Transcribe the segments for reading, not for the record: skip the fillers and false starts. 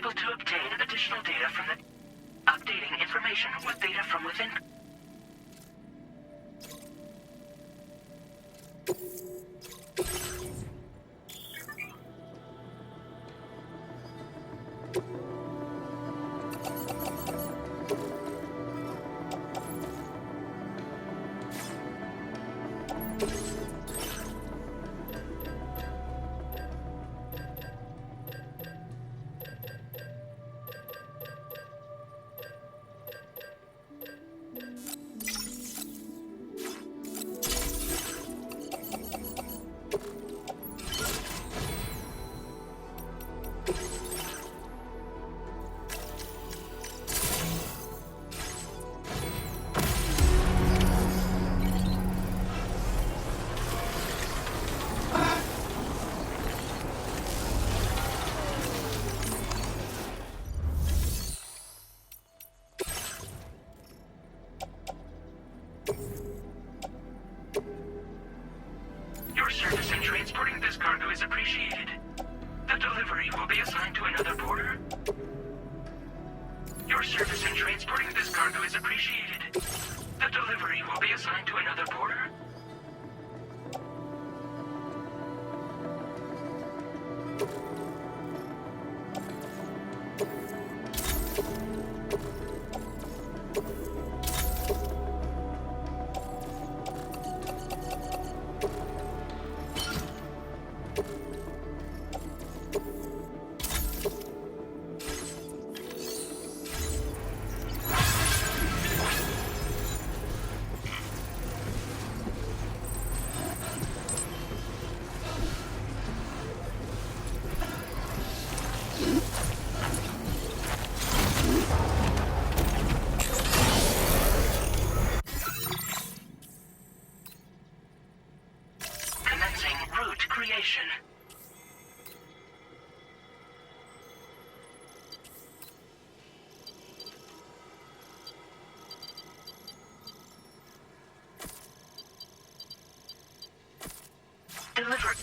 able to obtain additional data from the... Updating information with data from within... Your service in transporting this cargo is appreciated. The delivery will be assigned to another porter. Your service in transporting this cargo is appreciated. The delivery will be assigned to another porter. Creation. Delivered.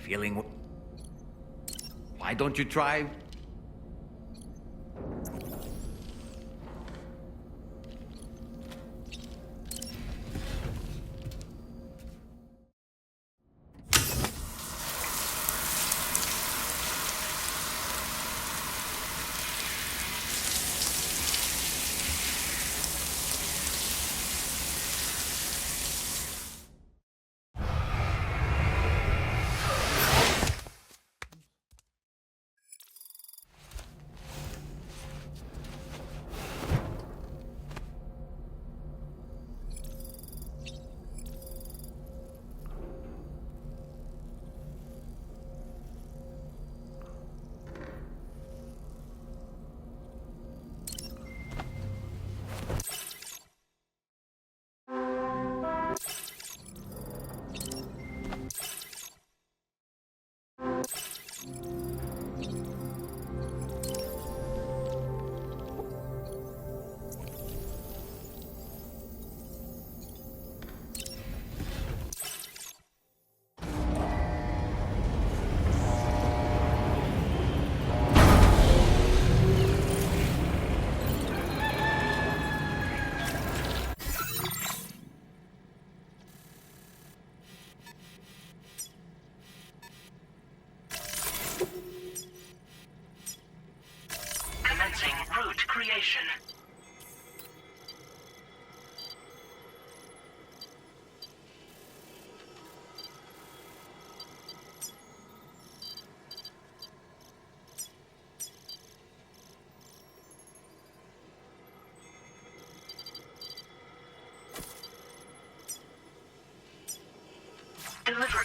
Feeling... Why don't you try... creation. Deliver.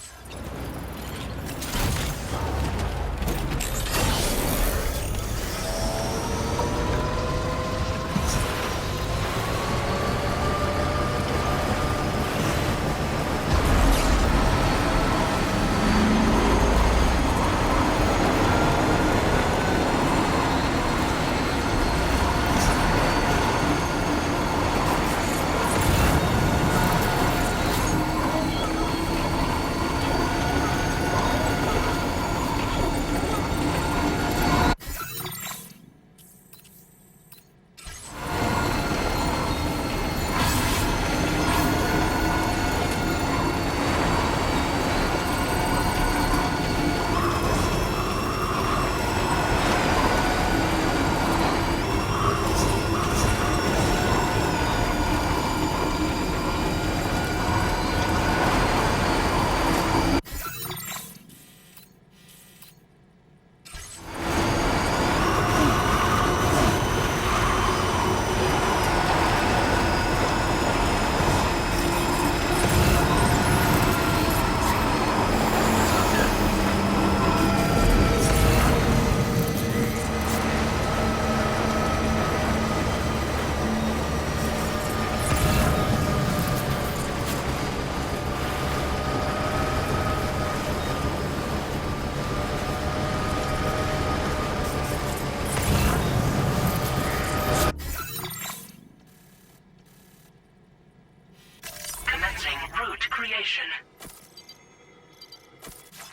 Commencing root creation.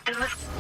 Deliver.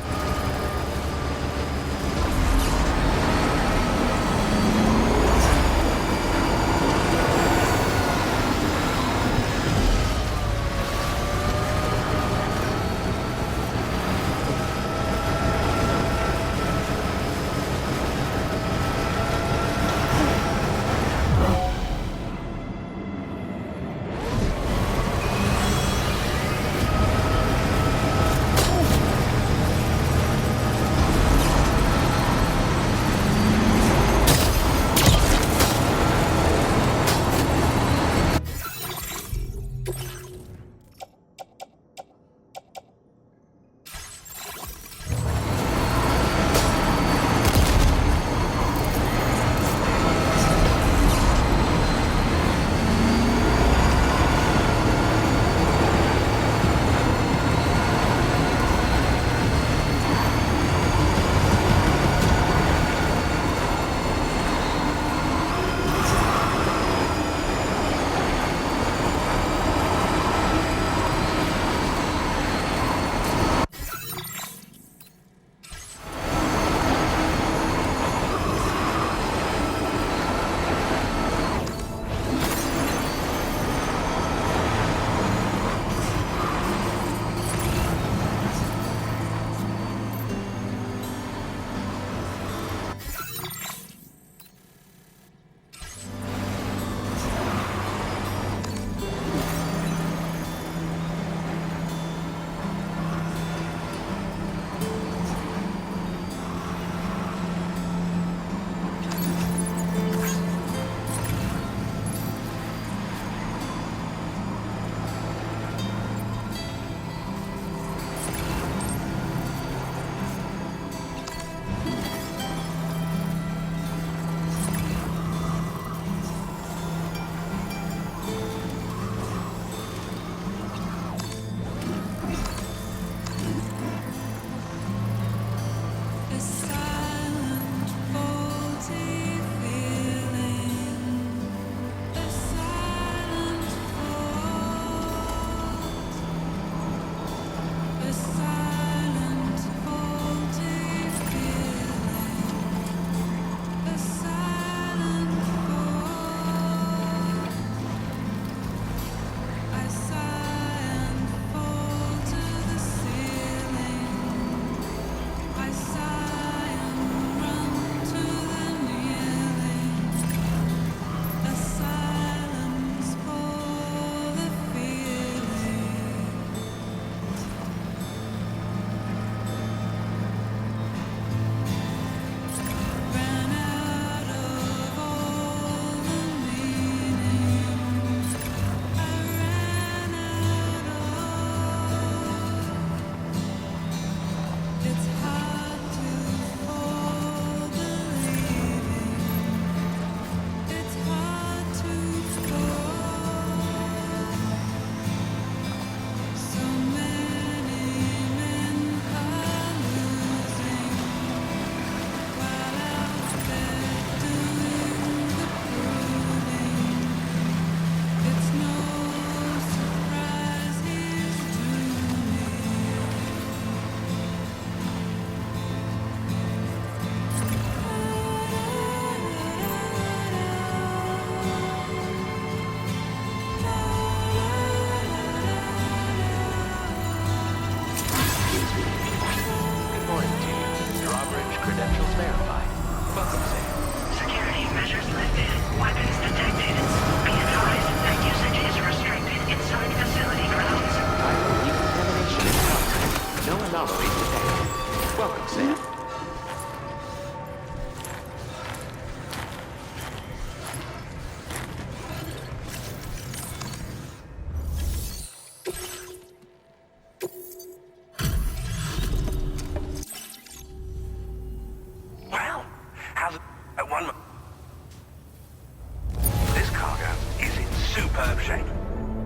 superb shape.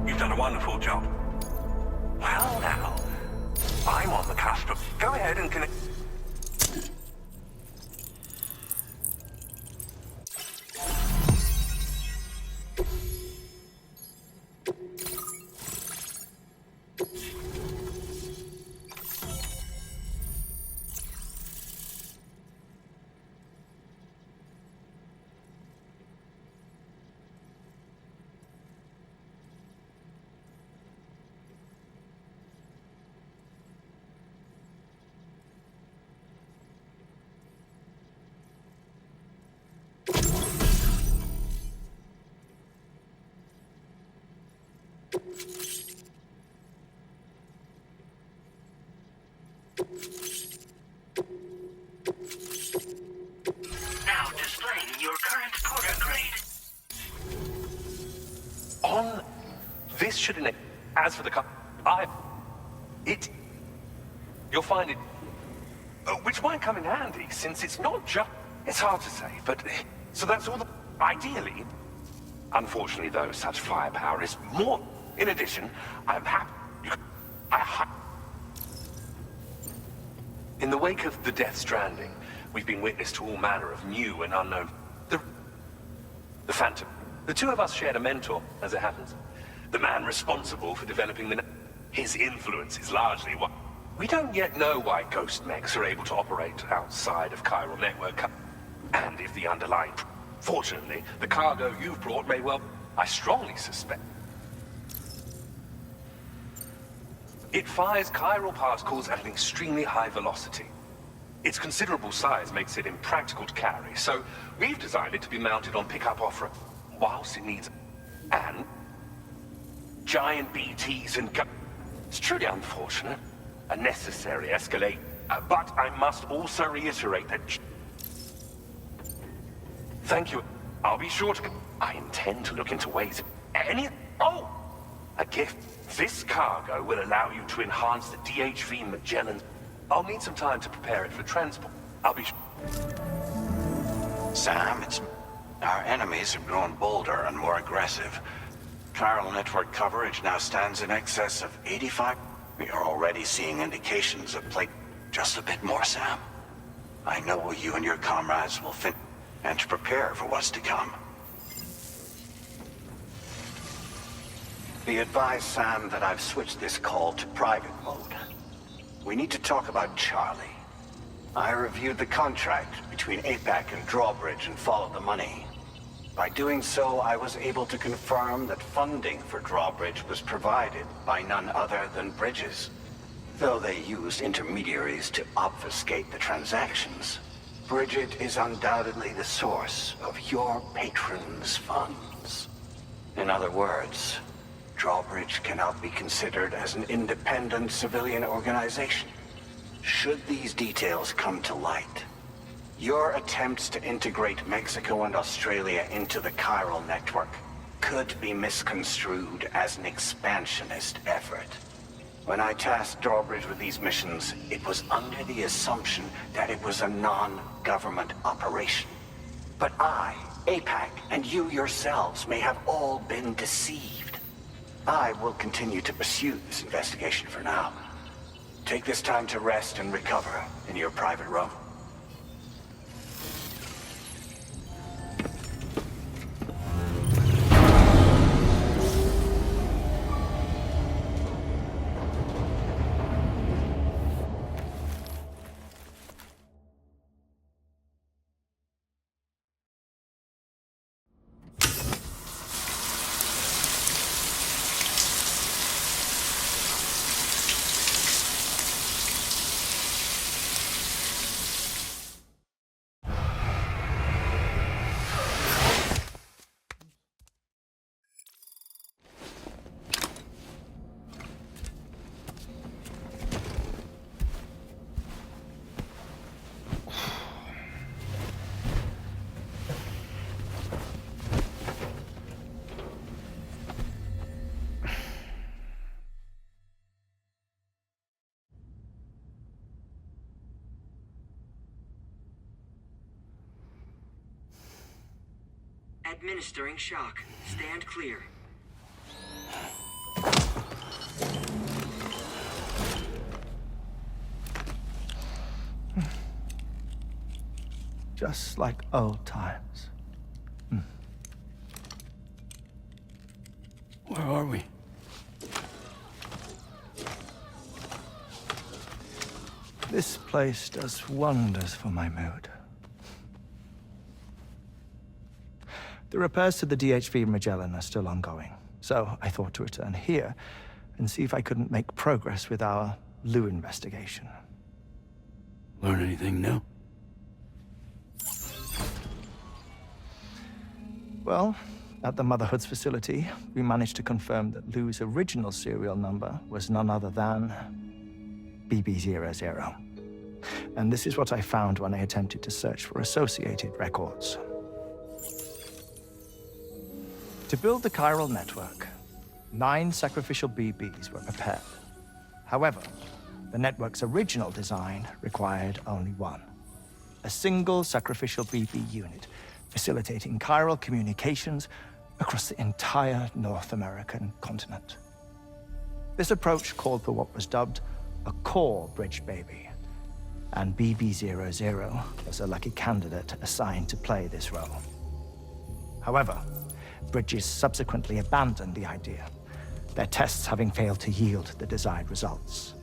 You've done a wonderful job. Well now, I'm on the cusp of... Go ahead and connect... Now displaying your current porter grade. On... This should enable... As for the car... You'll find it... which might come in handy, since it's not just... It's hard to say, but... So that's all the... Ideally... Unfortunately, though, such firepower is more... In addition, I'm happy... In the wake of the Death Stranding, we've been witness to all manner of new and unknown... The Phantom. The two of us shared a mentor, as it happens. The man responsible for developing the... His influence is largely what... We don't yet know why ghost mechs are able to operate outside of chiral network. And if the underlying... Fortunately, the cargo you've brought may well... I strongly suspect... It fires chiral particles at an extremely high velocity. Its considerable size makes it impractical to carry, so we've designed it to be mounted on pickup off-road, whilst it needs... And... Giant BTs and... It's truly unfortunate. A necessary escalate. But I must also reiterate that... Thank you. I'll be sure to... I intend to look into ways... Oh! A gift. This cargo will allow you to enhance the DHV Magellan. I'll need some time to prepare it for transport. I'll be... Sam, our enemies have grown bolder and more aggressive. Chiral network coverage now stands in excess of 85. We are already seeing indications of plate. Just a bit more, Sam. I know you and your comrades will fit and to prepare for what's to come. Be advised, Sam, that I've switched this call to private mode. We need to talk about Charlie. I reviewed the contract between APAC and Drawbridge and followed the money. By doing so, I was able to confirm that funding for Drawbridge was provided by none other than Bridges. Though they used intermediaries to obfuscate the transactions, Bridget is undoubtedly the source of your patron's funds. In other words, Drawbridge cannot be considered as an independent civilian organization. Should these details come to light, your attempts to integrate Mexico and Australia into the chiral network could be misconstrued as an expansionist effort. When I tasked Drawbridge with these missions, it was under the assumption that it was a non-government operation. But I, APAC, and you yourselves may have all been deceived. I will continue to pursue this investigation for now. Take this time to rest and recover in your private room. Administering shock. Stand clear. just like old times. Where are we? This place does wonders for my mood. The repairs to the DHV Magellan are still ongoing, so I thought to return here and see if I couldn't make progress with our Lou investigation. Learn anything new? Well, at the Motherhood's facility, we managed to confirm that Lou's original serial number was none other than BB00. And this is what I found when I attempted to search for associated records. To build the chiral network, 9 sacrificial BBs were prepared. However, the network's original design required only 1. A single sacrificial BB unit, facilitating chiral communications across the entire North American continent. This approach called for what was dubbed a core bridge baby, and BB00 was a lucky candidate assigned to play this role. However, Bridges subsequently abandoned the idea, their tests having failed to yield the desired results.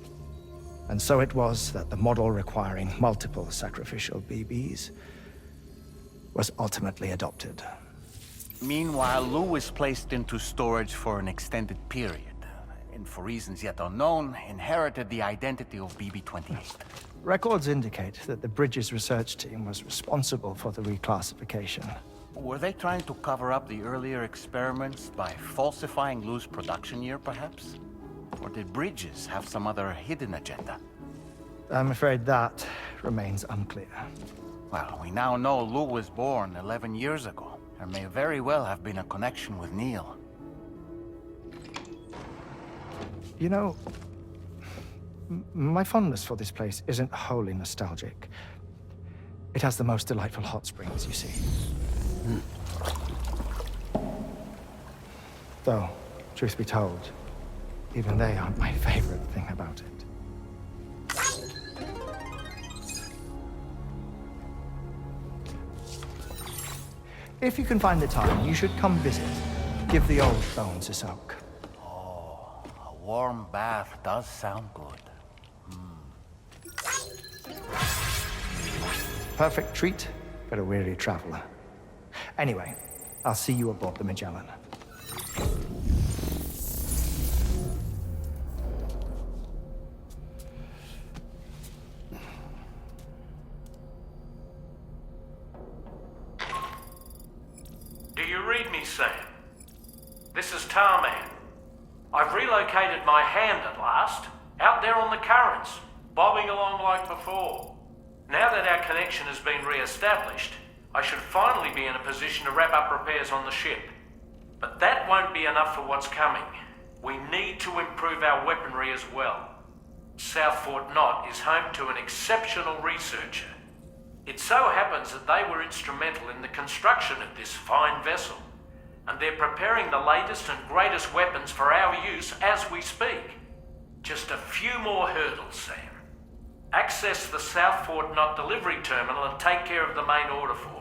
And so it was that the model requiring multiple sacrificial BBs was ultimately adopted. Meanwhile, Lou was placed into storage for an extended period, and for reasons yet unknown, inherited the identity of BB-28. Records indicate that the Bridges research team was responsible for the reclassification. Were they trying to cover up the earlier experiments by falsifying Lou's production year, perhaps? Or did Bridges have some other hidden agenda? I'm afraid that remains unclear. Well, we now know Lou was born 11 years ago. There may very well have been a connection with Neil. You know, my fondness for this place isn't wholly nostalgic. It has the most delightful hot springs, you see. Though, truth be told, even they aren't my favorite thing about it. If you can find the time, you should come visit. Give the old bones a soak. Oh, a warm bath does sound good. Perfect treat for a weary traveler. Anyway, I'll see you aboard the Magellan. Do you read me, Sam? This is Tarman. I've relocated my hand at last, out there on the currents, bobbing along like before. Now that our connection has been re-established, I should finally be in a position to wrap up repairs on the ship. But that won't be enough for what's coming. We need to improve our weaponry as well. South Fort Knott is home to an exceptional researcher. It so happens that they were instrumental in the construction of this fine vessel, and they're preparing the latest and greatest weapons for our use as we speak. Just a few more hurdles, Sam. Access the South Fort Knott delivery terminal and take care of the main order for me.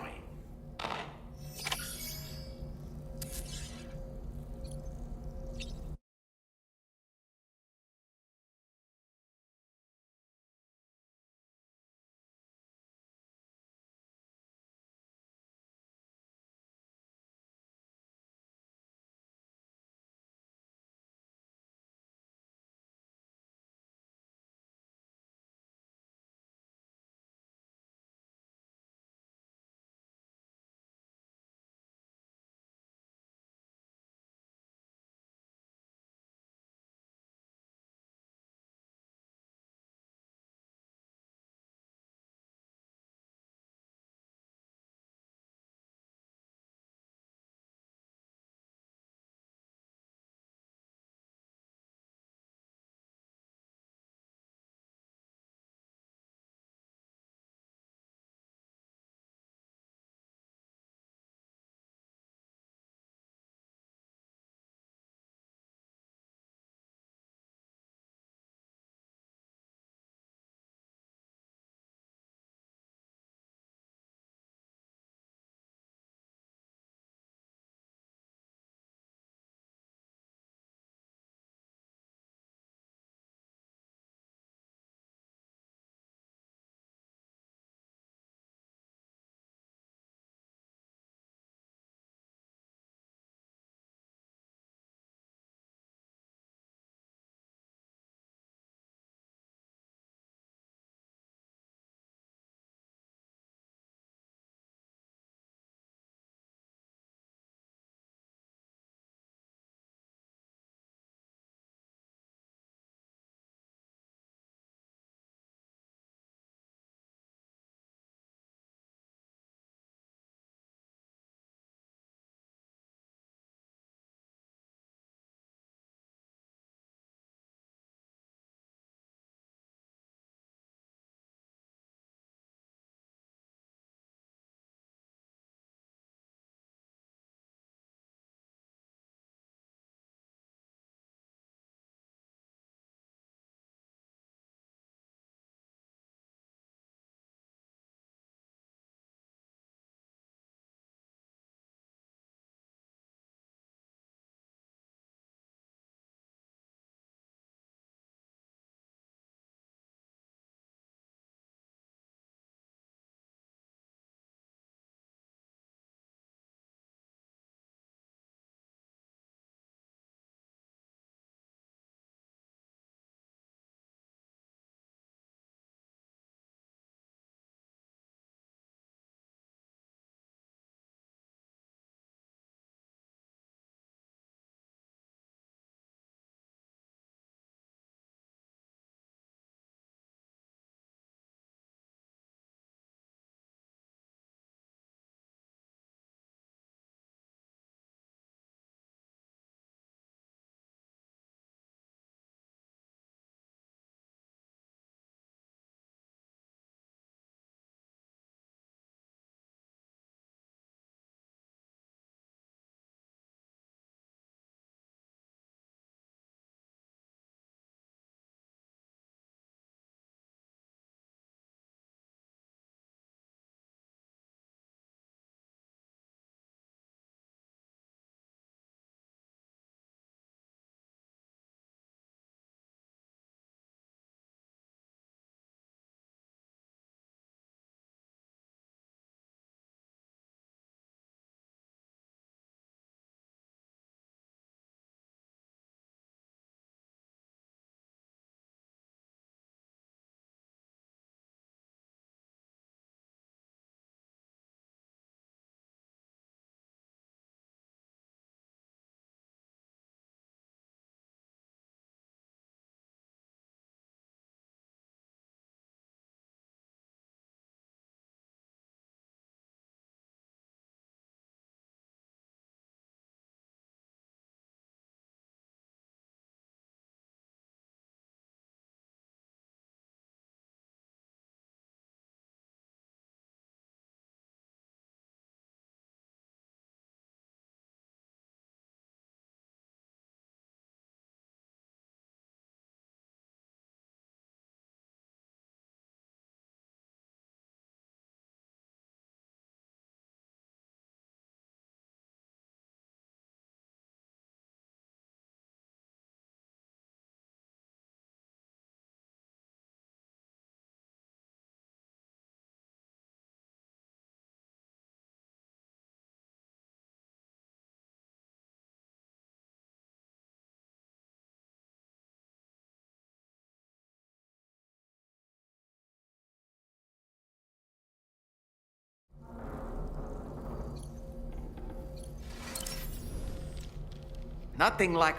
Nothing like...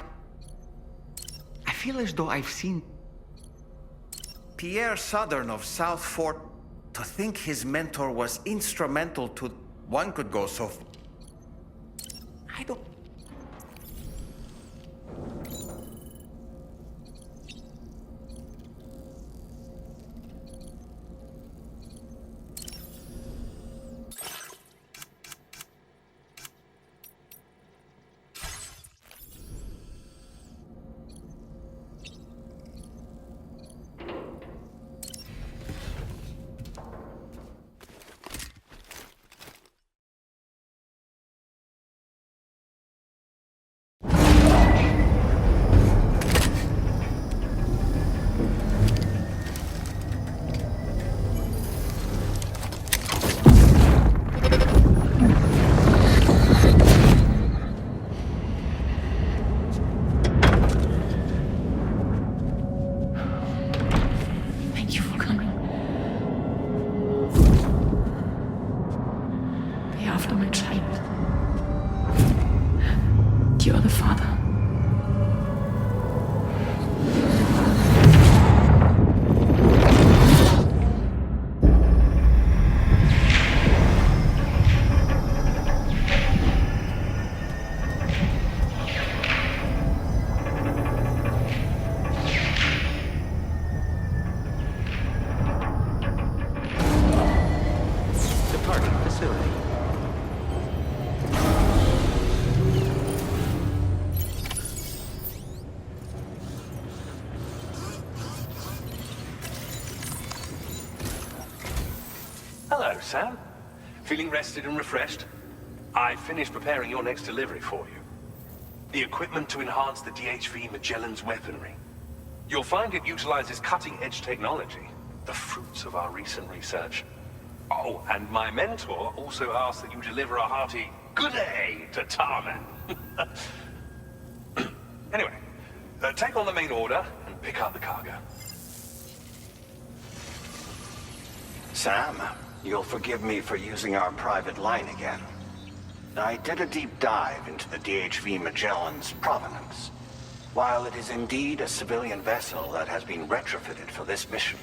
I feel as though I've seen... Pierre Southern of South Fort. To think his mentor was instrumental to... One could go so... I don't... Thank you for coming. Be after my child. You are the father. Departing facility. Hello, Sam. Feeling rested and refreshed? I finished preparing your next delivery for you. The equipment to enhance the DHV Magellan's weaponry. You'll find it utilizes cutting-edge technology, the fruits of our recent research. Oh, and my mentor also asked that you deliver a hearty good day to Tarman. Anyway, take on the main order and pick up the cargo. Sam, you'll forgive me for using our private line again. I did a deep dive into the DHV Magellan's provenance. While it is indeed a civilian vessel that has been retrofitted for this mission,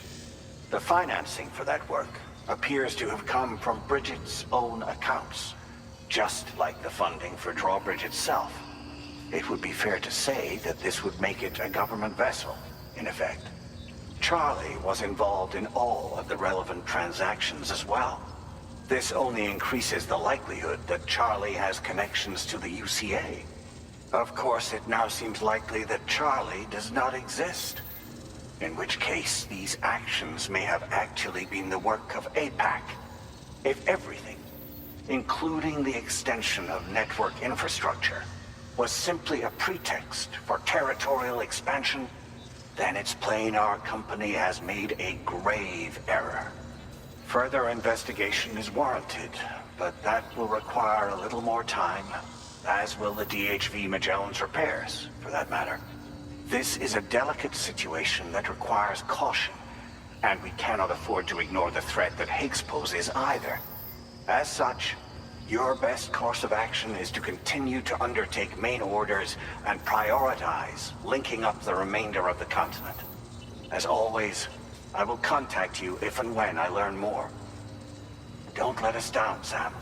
the financing for that work appears to have come from Bridget's own accounts, just like the funding for Drawbridge itself. It would be fair to say that this would make it a government vessel, in effect. Charlie was involved in all of the relevant transactions as well. This only increases the likelihood that Charlie has connections to the UCA. Of course, it now seems likely that Charlie does not exist. In which case, these actions may have actually been the work of APAC. If everything, including the extension of network infrastructure, was simply a pretext for territorial expansion, then it's plain our company has made a grave error. Further investigation is warranted, but that will require a little more time, as will the DHV Magellan's repairs, for that matter. This is a delicate situation that requires caution, and we cannot afford to ignore the threat that Higgs poses either. As such, your best course of action is to continue to undertake main orders and prioritize linking up the remainder of the continent. As always, I will contact you if and when I learn more. Don't let us down, Sam.